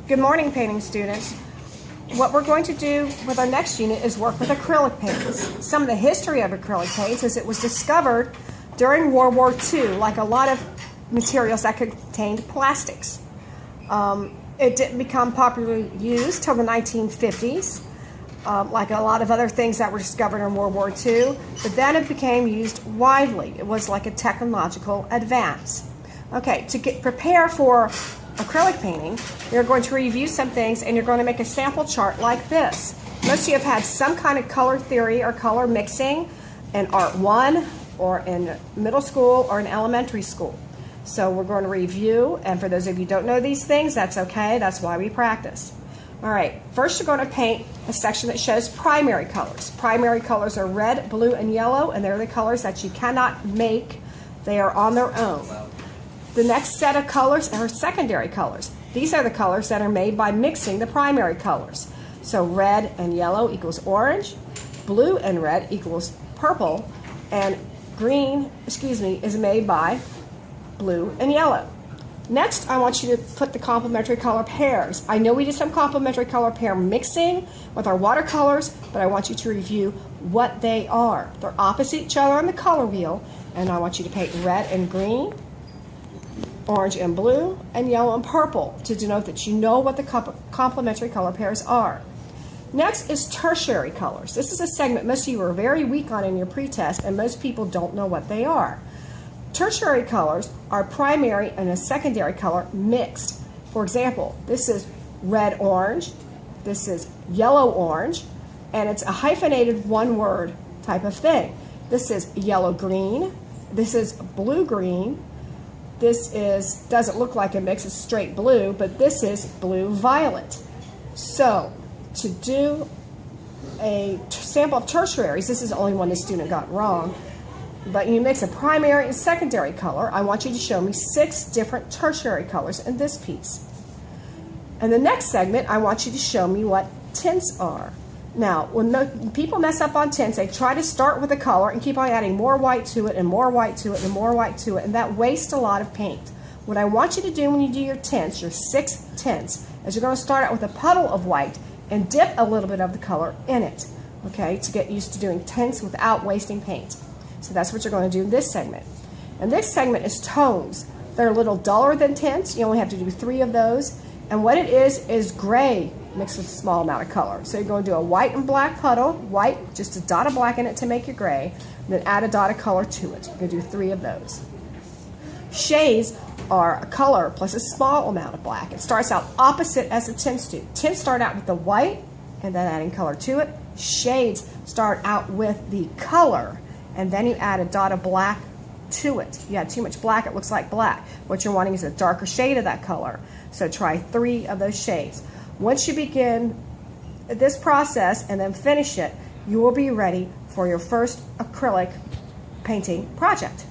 Good morning, painting students. What we're going to do with our next unit is work with acrylic paints. Some of the history of acrylic paints is it was discovered during World War II, like a lot of materials that contained plastics. It didn't become popularly used till the 1950s, like a lot of other things that were discovered in World War II, but then it became used widely. It was like a technological advance. Okay, to prepare for acrylic painting, you're going to review some things and you're going to make a sample chart like this. Most of you have had some kind of color theory or color mixing in Art 1 or in middle school or in elementary school. So we're going to review, and for those of you who don't know these things, that's okay. That's why we practice. All right, first you're going to paint a section that shows primary colors. Primary colors are red, blue, and yellow, and they're the colors that you cannot make. They are on their own. The next set of colors are secondary colors. These are the colors that are made by mixing the primary colors. So red and yellow equals orange, blue and red equals purple, and green, is made by blue and yellow. Next, I want you to put the complementary color pairs. I know we did some complementary color pair mixing with our watercolors, but I want you to review what they are. They're opposite each other on the color wheel, and I want you to paint red and green, orange and blue, and yellow and purple to denote that you know what the complementary color pairs are. Next is tertiary colors. This is a segment most of you are very weak on in your pretest, and most people don't know what they are. Tertiary colors are primary and a secondary color mixed. For example, this is red-orange, this is yellow-orange, and it's a hyphenated one-word type of thing. This is yellow-green, this is blue-green, this doesn't look like a mix, it's straight blue, but this is blue-violet. So, to do a sample of tertiaries, this is the only one the student got wrong, but you mix a primary and secondary color. I want you to show me 6 different tertiary colors in this piece. In the next segment, I want you to show me what tints are. Now, when people mess up on tints, they try to start with a color and keep on adding more white to it and more white to it and more white to it, and that wastes a lot of paint. What I want you to do when you do your tints, your 6 tints, is you're going to start out with a puddle of white and dip a little bit of the color in it, okay, to get used to doing tints without wasting paint. So that's what you're going to do in this segment. And this segment is tones. They're a little duller than tints. You only have to do 3 of those. And what it is gray mixed with a small amount of color. So you're going to do a white and black puddle, white, just a dot of black in it to make your gray, and then add a dot of color to it. You're going to do 3 of those. Shades are a color plus a small amount of black. It starts out opposite as the tints do. Tints start out with the white and then adding color to it. Shades start out with the color and then you add a dot of black to it. You add too much black, it looks like black. What you're wanting is a darker shade of that color. So try 3 of those shades. Once you begin this process and then finish it, you will be ready for your first acrylic painting project.